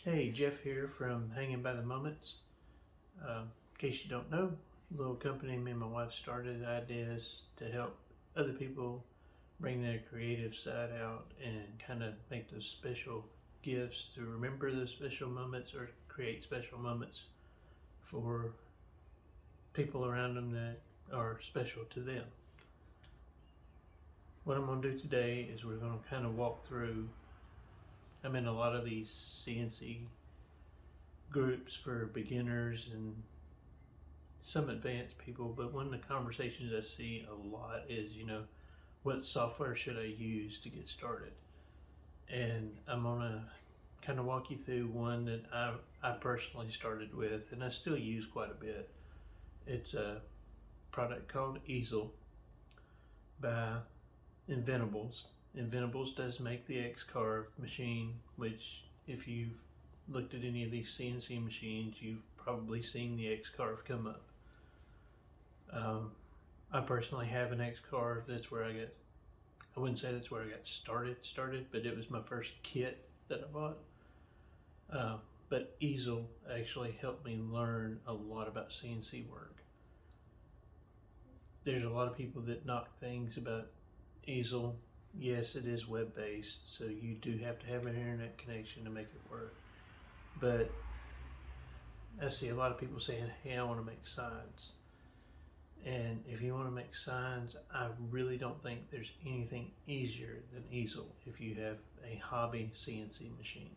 Hey, Jeff here from Hanging by the Moments. In case you don't know, a little company me and my wife started ideas to help other people bring their creative side out and kind of make those special gifts to remember those special moments or create special moments for people around them that are special to them. What I'm going to do today is we're going to kind of walk through. I'm in a lot of these CNC groups for beginners and some advanced people, but one of the conversations I see a lot is, what software should I use to get started? And I'm gonna kind of walk you through one that I personally started with, and I still use quite a bit. It's a product called Easel by Inventables. Inventables does make the X-Carve machine, which if you've looked at any of these CNC machines, you've probably seen the X-Carve come up. I personally have an X-Carve. I wouldn't say that's where I got started, but it was my first kit that I bought. But Easel actually helped me learn a lot about CNC work. There's a lot of people that knock things about Easel. Yes, it is web-based, so you do have to have an internet connection to make it work. But I see a lot of people saying, hey, I want to make signs. And if you want to make signs, I really don't think there's anything easier than Easel if you have a hobby CNC machine.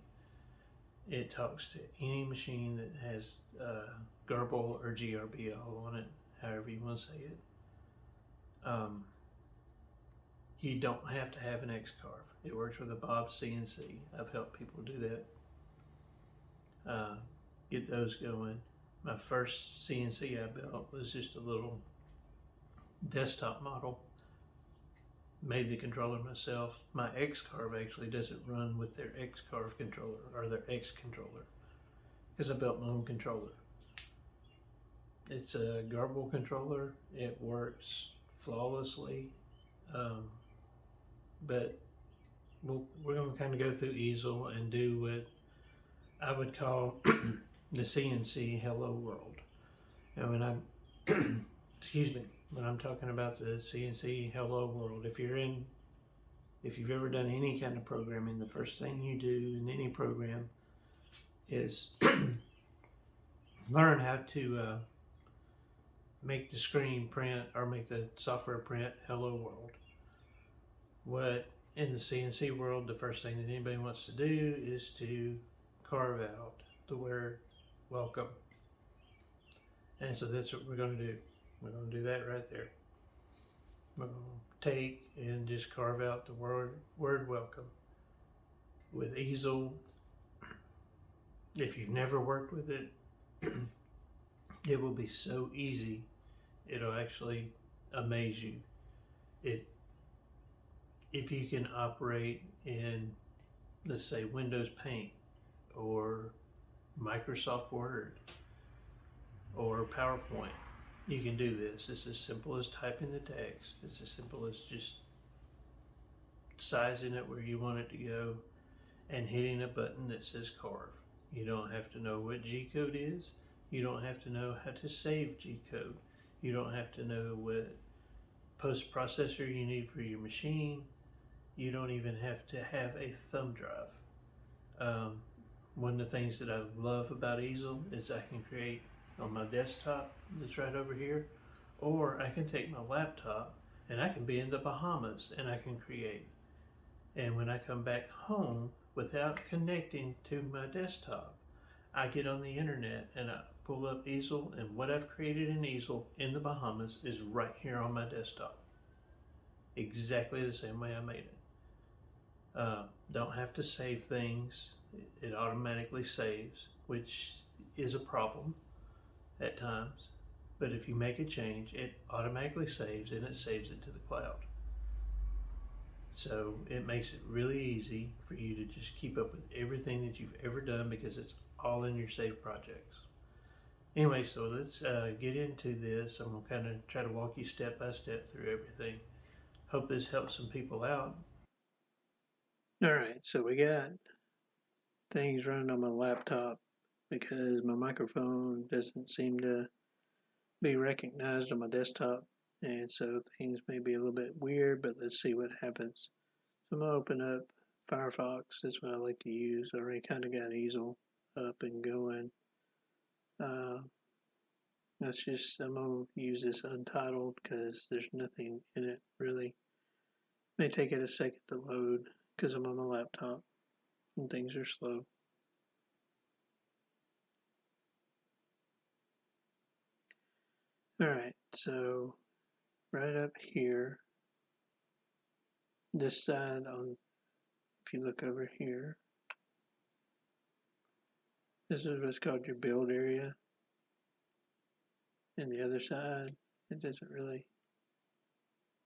It talks to any machine that has Gerbil or GRBL on it, however you want to say it. You don't have to have an X-Carve. It works with a Bob CNC. I've helped people do that. Get those going. My first CNC I built was just a little desktop model. Made the controller myself. My X-Carve actually doesn't run with their X-Carve controller or their X controller because I built my own controller. It's a Gerbil controller. It works flawlessly, but we're going to kind of go through Easel and do what I would call the CNC Hello World. And when I'm excuse me, when I'm talking about the CNC Hello World, if you've ever done any kind of programming, the first thing you do in any program is learn how to make the screen print or make the software print Hello World. What in the CNC world, the first thing that anybody wants to do is to carve out the word welcome. And so that's what we're going to do. We're going to do that right there. We're going to take and just carve out the word welcome. With Easel, if you've never worked with it, it will be so easy. It'll actually amaze you. If you can operate in, let's say, Windows Paint or Microsoft Word or PowerPoint, you can do this. It's as simple as typing the text. It's as simple as just sizing it where you want it to go and hitting a button that says carve. You don't have to know what G-code is. You don't have to know how to save G-code. You don't have to know what post processor you need for your machine. You don't even have to have a thumb drive. One of the things that I love about Easel is I can create on my desktop that's right over here, or I can take my laptop and I can be in the Bahamas and I can create. And when I come back home without connecting to my desktop, I get on the internet and I pull up Easel, and what I've created in Easel in the Bahamas is right here on my desktop. Exactly the same way I made it. Don't have to save things. It automatically saves, which is a problem at times. But if you make a change, it automatically saves and it saves it to the cloud. So it makes it really easy for you to just keep up with everything that you've ever done because it's all in your saved projects. Anyway, so let's get into this. I'm going to kind of try to walk you step by step through everything. Hope this helps some people out. All right, so we got things running on my laptop because my microphone doesn't seem to be recognized on my desktop, and so things may be a little bit weird, but let's see what happens. So I'm going to open up Firefox. That's what I like to use. I already kind of got Easel up and going. Uh, I'm going to use this untitled because there's nothing in it really. May take it a second to load because I'm on my laptop and things are slow. Alright, so right up here, this side if you look over here, this is what's called your build area. And the other side, it doesn't really,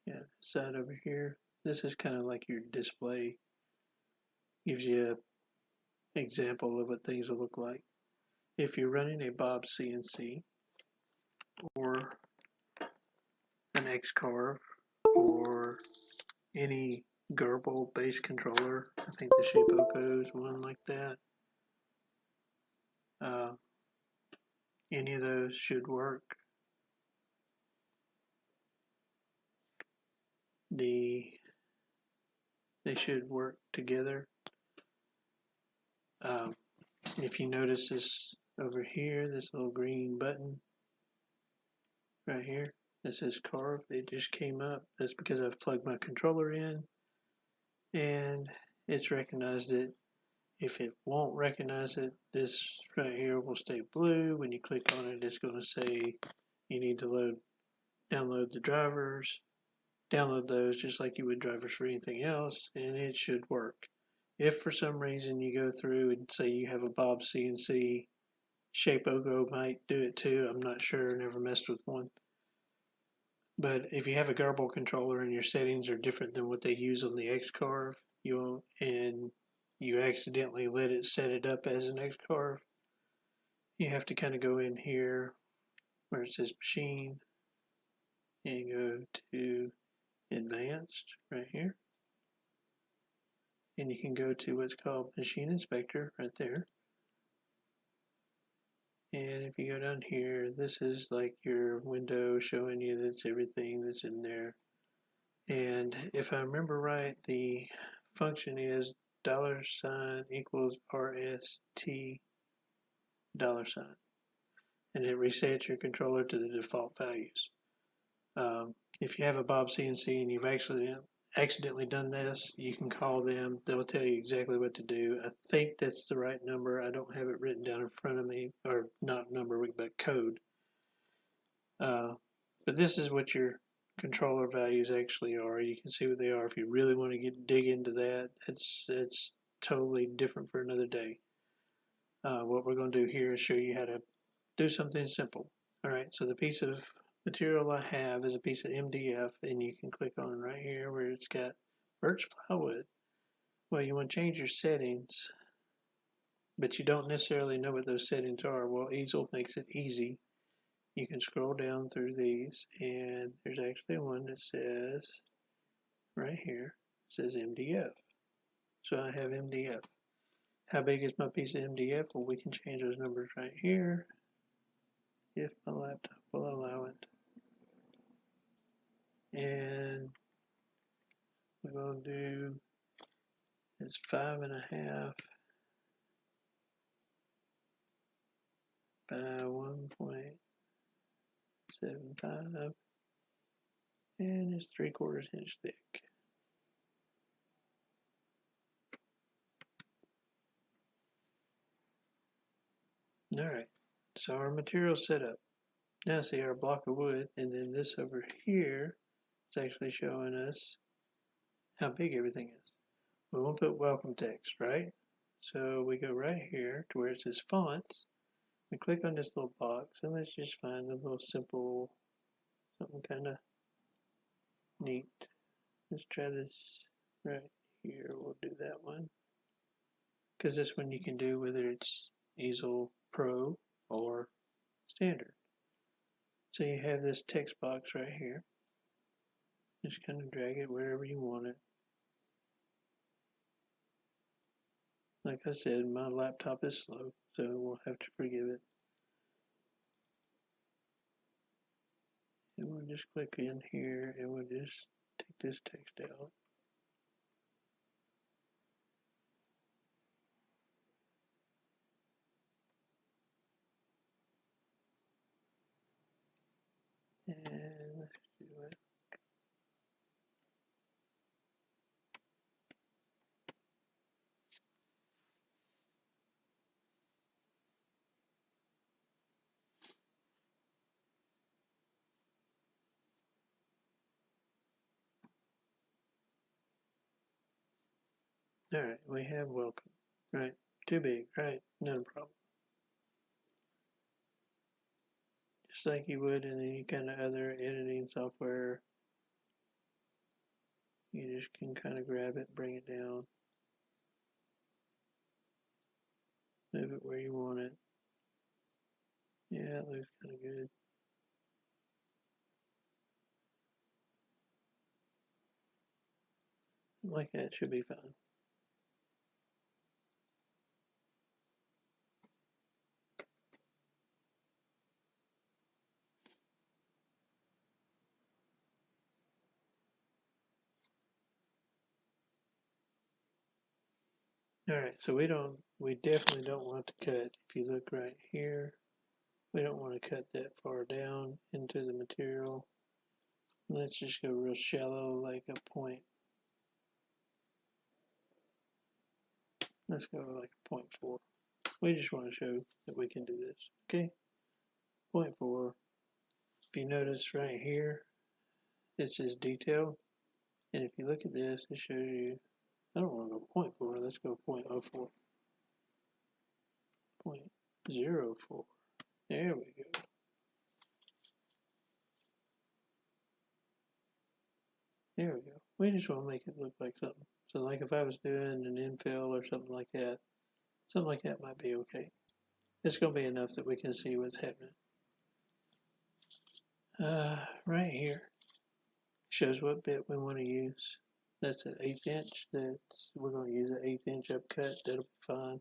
this side over here, this is kind of like your display. Gives you an example of what things will look like. If you're running a Bob CNC or an X-Carve or any Gerbil based controller, I think the Shapeoko is one like that. Any of those should work. They should work together. If you notice this over here, this little green button right here that says carve, it just came up. That's because I've plugged my controller in and it's recognized it. If it won't recognize it, this right here will stay blue. When you click on it, it's going to say you need to download the drivers. Download those just like you would drivers for anything else, and it should work. If for some reason you go through and say you have a Bob CNC, Shapeoko might do it too. I'm not sure, never messed with one. But if you have a Gerbil controller and your settings are different than what they use on the X-Carve, and you accidentally let it set it up as an X-Carve, you have to kind of go in here where it says machine and go to advanced right here. And you can go to what's called machine inspector right there. And if you go down here, this is like your window showing you that's everything that's in there. And if I remember right, the function is $ equals RST $. And it resets your controller to the default values. If you have a Bob CNC and you've accidentally done this, you can call them. They'll tell you exactly what to do. I think that's the right number. I don't have it written down in front of me, or not number, but code. But this is what your controller values actually are. You can see what they are. If you really want to dig into that, it's totally different for another day. What we're going to do here is show you how to do something simple. All right, so the piece of material I have is a piece of MDF, and you can click on right here where it's got birch plywood. Well, you want to change your settings, but you don't necessarily know what those settings are. Well, Easel makes it easy. You can scroll down through these, and there's actually one that says, right here, it says MDF. So I have MDF. How big is my piece of MDF? Well, we can change those numbers right here if my laptop will allow it. And we're going to do, it's 5.5 by 1.75, and it's 3/4 inch thick. Alright, so our material set up. Now see our block of wood, and then this over here is actually showing us how big everything is. We won't put welcome text, right? So we go right here to where it says fonts. We click on this little box, and let's just find a little simple, something kind of neat. Let's try this right here. We'll do that one. Because this one you can do whether it's Easel Pro or Standard. So you have this text box right here. Just kind of drag it wherever you want it. Like I said, my laptop is slow, so we'll have to forgive it. And we'll just click in here and we'll just take this text out. And let's do it. All right, we have welcome. Right, too big, right? No problem. Just like you would in any kind of other editing software, you just can kind of grab it, bring it down, move it where you want it. Yeah, it looks kind of good. Like that should be fine. All right, so we definitely don't want to cut. If you look right here, we don't want to cut that far down into the material. Let's just go real shallow, like a point. Let's go like a 0.4. We just want to show that we can do this. Okay, 0.4. If you notice right here, it says detail. And if you look at this, it shows you, I don't want to go 0.4, let's go 0.04. 0.04. There we go. There we go. We just want to make it look like something. So like if I was doing an infill or something like that might be okay. It's going to be enough that we can see what's happening. Right here shows what bit we want to use. That's an 1/8 inch. We're going to use an 1/8 inch upcut. That'll be fine.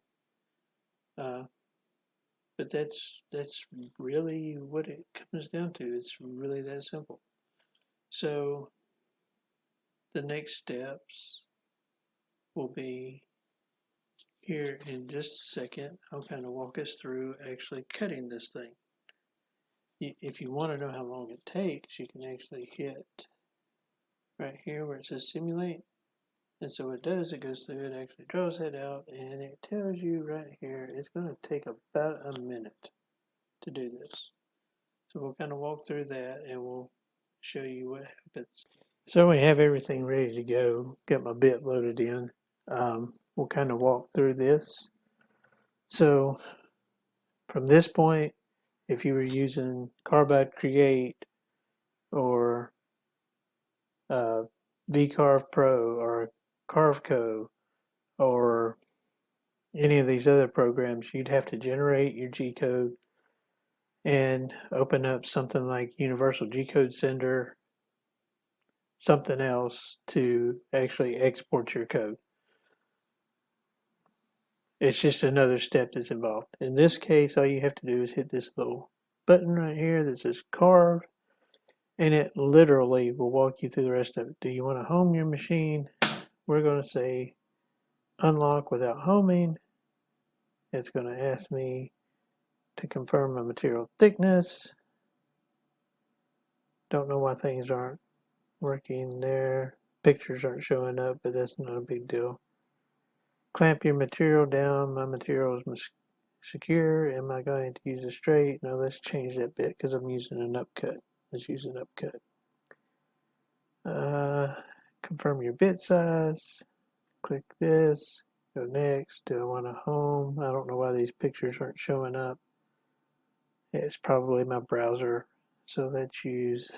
But that's really what it comes down to. It's really that simple. So the next steps will be here in just a second. I'll kind of walk us through actually cutting this thing. If you want to know how long it takes, you can actually hit right here where it says simulate. And so it does, it goes through, it actually draws that out, and it tells you right here, it's going to take about a minute to do this. So we'll kind of walk through that and we'll show you what happens. So we have everything ready to go. Got my bit loaded in. We'll kind of walk through this. So from this point, if you were using Carbide Create or VCarve Pro or Carveco or any of these other programs, you'd have to generate your G code and open up something like Universal G Code Sender, something else to actually export your code. It's just another step that's involved. In this case, all you have to do is hit this little button right here that says Carve, and it literally will walk you through the rest of it. Do you want to home your machine? We're going to say unlock without homing. It's going to ask me to confirm my material thickness. Don't know why things aren't working there. Pictures aren't showing up, but that's not a big deal. Clamp your material down. My material is secure. Am I going to use a straight? No, let's change that bit because I'm using an upcut. Let's use an upcut. Confirm your bit size. Click this. Go next. Do I want to home? I don't know why these pictures aren't showing up. It's probably my browser. So let's use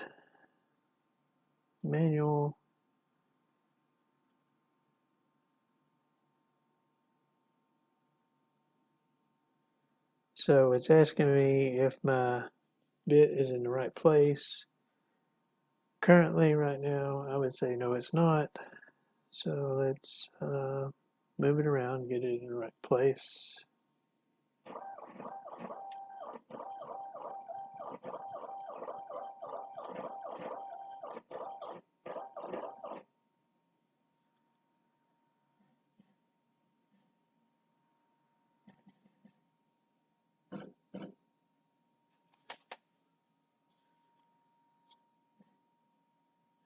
manual. So it's asking me if my bit is in the right place. Currently, right now, I would say no, it's not. So let's move it around, get it in the right place.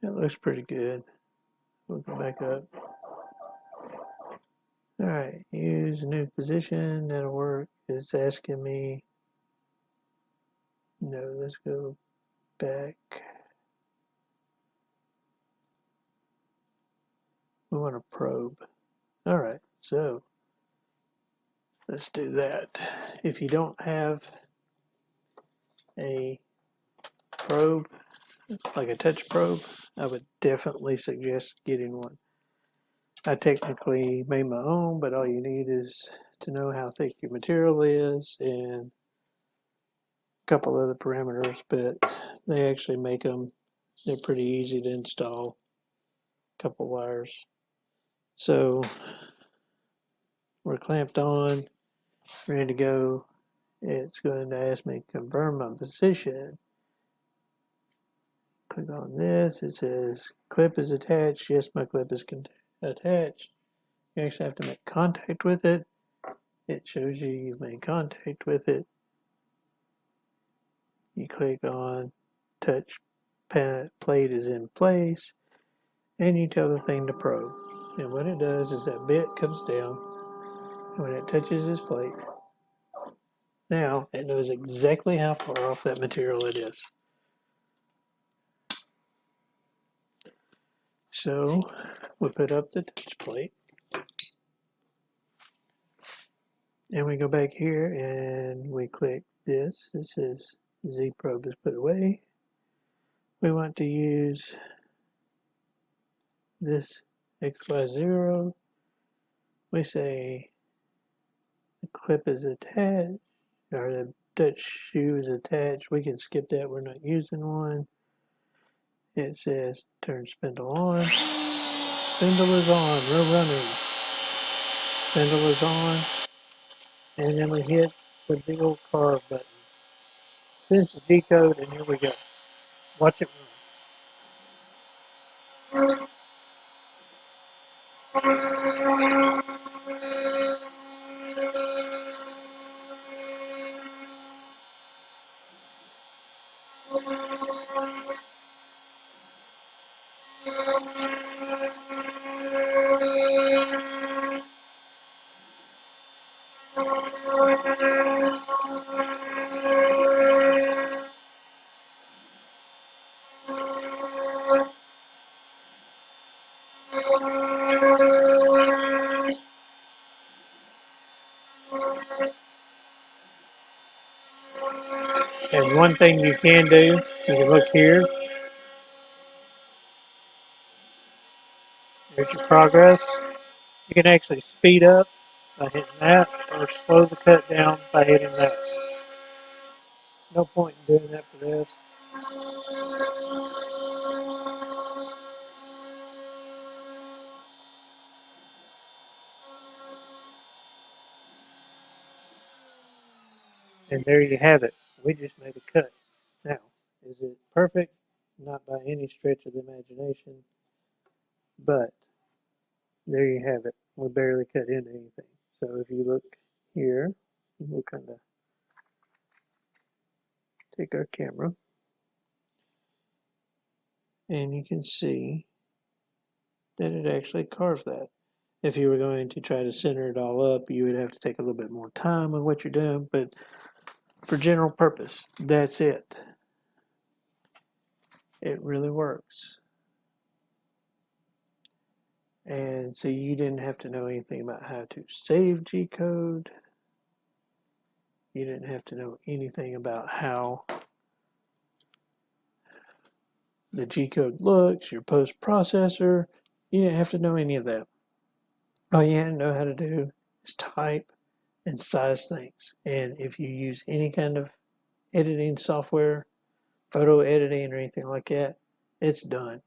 It looks pretty good. We'll go back up. All right, use a new position. That'll work. It's asking me. No, let's go back. We want a probe. All right, so let's do that. If you don't have a probe, like a touch probe, I would definitely suggest getting one. I technically made my own, but all you need is to know how thick your material is and a couple other parameters, but they actually make them. They're pretty easy to install. A couple wires. So we're clamped on, ready to go. It's going to ask me to confirm my position. Click on this. It says clip is attached. Yes, my clip is attached. You actually have to make contact with it. It shows you you've made contact with it. You click on touch plate is in place, and you tell the thing to probe. And what it does is that bit comes down, and when it touches this plate, now it knows exactly how far off that material it is. So we put up the touch plate, and we go back here and we click this. This says Z probe is put away. We want to use this XY0. We say the clip is attached, or the touch shoe is attached. We can skip that, we're not using one. It says turn spindle on. Spindle is on, we're running. Spindle is on. And then we hit the big old carve button. This is decode, and here we go. Watch it run. And one thing you can do, you can look here, there's your progress. You can actually speed up by hitting that, or slow the cut down by hitting that. No point in doing that for this. And there you have it. We just made a cut. Now, is it perfect? Not by any stretch of the imagination, but there you have it. We barely cut into anything. So if you look here, we'll kind of take our camera, and you can see that it actually carved that. If you were going to try to center it all up, you would have to take a little bit more time with what you're doing, but for general purpose, that's it. It really works. And so you didn't have to know anything about how to save G-code. You didn't have to know anything about how the G-code looks, your post-processor. You didn't have to know any of that. All you had to know how to do is type and size things. And if you use any kind of editing software, photo editing or anything like that, it's done.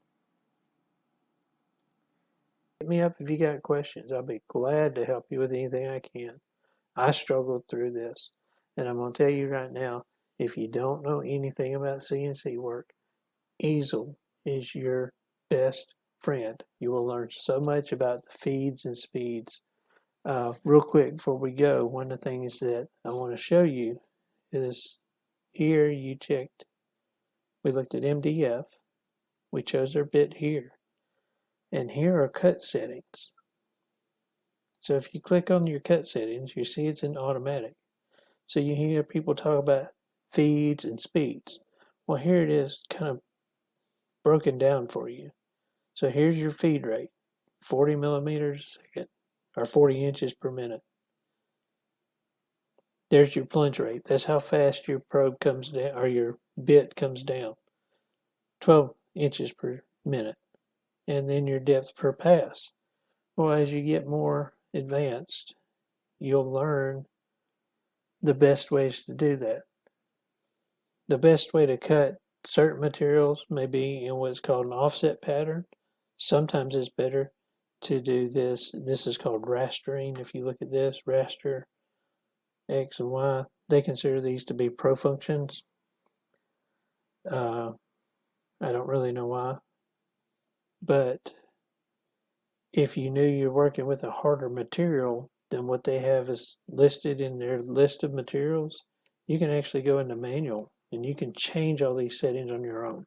Hit me up if you got questions. I'll be glad to help you with anything I can. I struggled through this. And I'm going to tell you right now, if you don't know anything about CNC work, Easel is your best friend. You will learn so much about the feeds and speeds. Real quick before we go, one of the things that I want to show you is here we looked at MDF, we chose our bit here, and here are cut settings. So if you click on your cut settings, you see it's in automatic. So you hear people talk about feeds and speeds. Well, here it is kind of broken down for you. So here's your feed rate, 40 millimeters a second, or 40 inches per minute. There's your plunge rate. That's how fast your probe comes down, or your bit comes down. 12 inches per minute. And then your depth per pass. Well, as you get more advanced, you'll learn the best ways to do that. The best way to cut certain materials may be in what's called an offset pattern. Sometimes it's better to do this. This is called rastering. If you look at this, raster, X and Y, they consider these to be pro functions. I don't really know why. But if you knew you're working with a harder material than what they have is listed in their list of materials, you can actually go into manual and you can change all these settings on your own.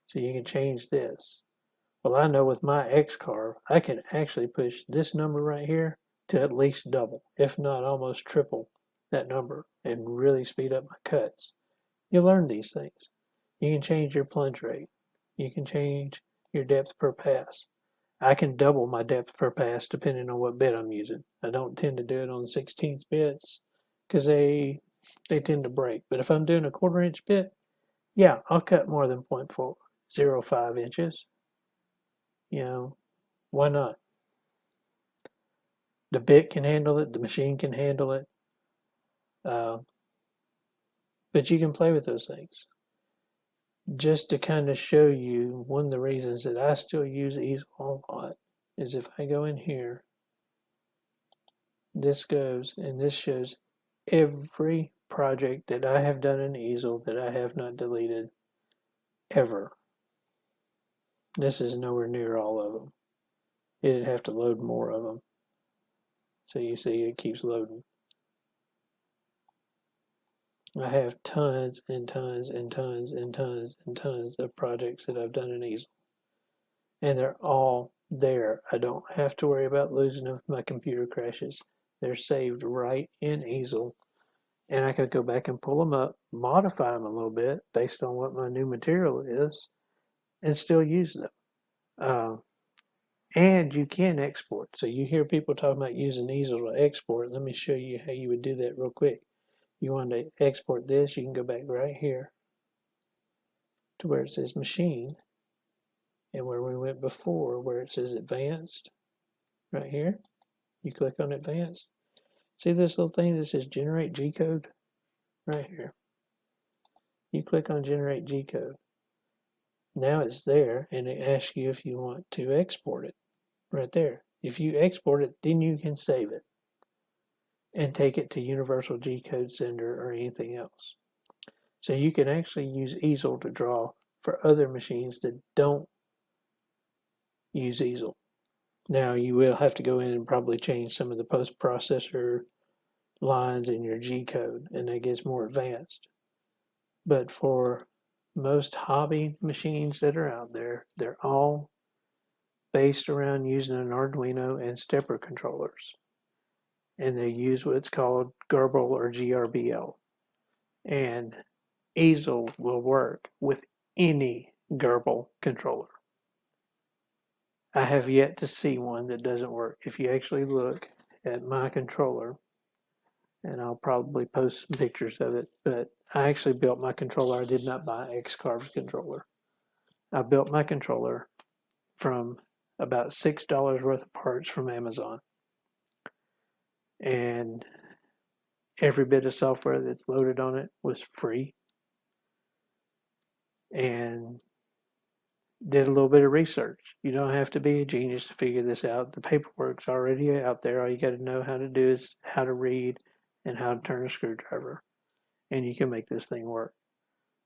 So you can change this. Well, I know with my X-carve, I can actually push this number right here to at least double, if not almost triple that number, and really speed up my cuts. You learn these things. You can change your plunge rate. You can change your depth per pass. I can double my depth per pass depending on what bit I'm using. I don't tend to do it on 16th bits because they tend to break. But if I'm doing a 1/4 inch bit, yeah, I'll cut more than 0.405 inches. You know, why not? The bit can handle it, the machine can handle it, uh, but you can play with those things. Just to kind of show you, one of the reasons that I still use Easel a lot is if I go in here, this goes and this shows every project that I have done in Easel that I have not deleted ever. This is nowhere near all of them. It'd have to load more of them. So you see it keeps loading. I have tons and tons and tons and tons and tons of projects that I've done in Easel. And they're all there. I don't have to worry about losing them if my computer crashes. They're saved right in Easel. And I could go back and pull them up, modify them a little bit based on what my new material is, and still use them. And you can export. So you hear people talking about using Easel to export. Let me show you how you would do that real quick. You want to export this, you can go back right here to where it says machine, and where we went before, where it says advanced, right here, you click on advanced. See this little thing that says generate G code? Right here. You click on generate G code. Now it's there, and it asks you if you want to export it. Right there. If you export it, then you can save it and take it to Universal G Code Sender or anything else. So you can actually use Easel to draw for other machines that don't use Easel. Now you will have to go in and probably change some of the post-processor lines in your G code, and that gets more advanced. But for most hobby machines that are out there, they're all based around using an Arduino and stepper controllers. And they use what's called Gerbil or GRBL. And Easel will work with any Gerbil controller. I have yet to see one that doesn't work. If you actually look at my controller, and I'll probably post some pictures of it, but I actually built my controller. I did not buy X-Carve's controller. I built my controller from about $6 worth of parts from Amazon. And every bit of software that's loaded on it was free. And did a little bit of research. You don't have to be a genius to figure this out. The paperwork's already out there. All you got to know how to do is how to read and how to turn a screwdriver, and you can make this thing work.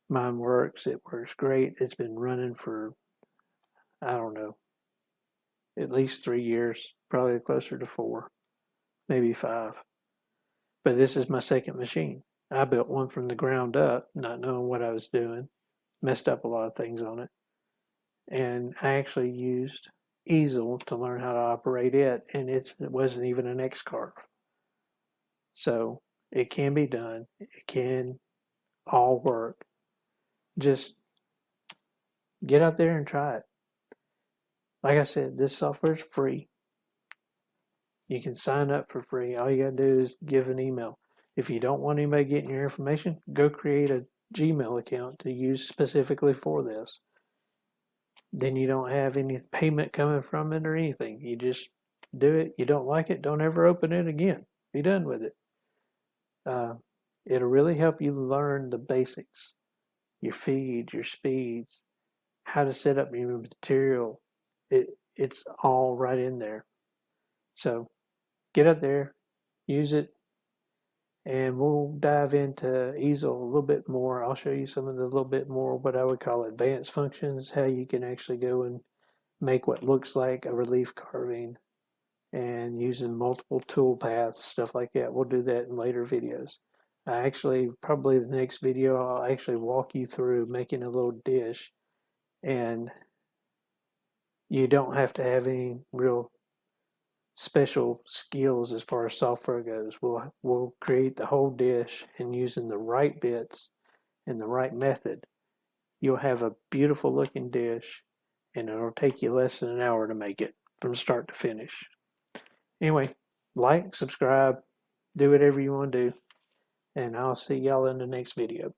Mine works. It works great. It's been running for, I don't know, at least 3 years, probably closer to 4, maybe 5. But this is my second machine. I built one from the ground up, not knowing what I was doing, messed up a lot of things on it. And I actually used Easel to learn how to operate it, and it wasn't even an X carve. So it can be done. It can all work. Just get out there and try it. Like I said, this software is free. You can sign up for free. All you got to do is give an email. If you don't want anybody getting your information, go create a Gmail account to use specifically for this. Then you don't have any payment coming from it or anything. You just do it. You don't like it, don't ever open it again. Be done with it. Uh, it'll really help you learn the basics, your feeds, your speeds, how to set up your material. It's all right in there. So get out there, use it, and we'll dive into Easel a little bit more. I'll show you some of the little bit more what I would call advanced functions, how you can actually go and make what looks like a relief carving and using multiple tool paths, stuff like that. We'll do that in later videos. Probably the next video, I'll actually walk you through making a little dish, and you don't have to have any real special skills as far as software goes. We'll create the whole dish, and using the right bits and the right method, you'll have a beautiful looking dish, and it'll take you less than an hour to make it from start to finish. Anyway, like, subscribe, do whatever you want to do, and I'll see y'all in the next video.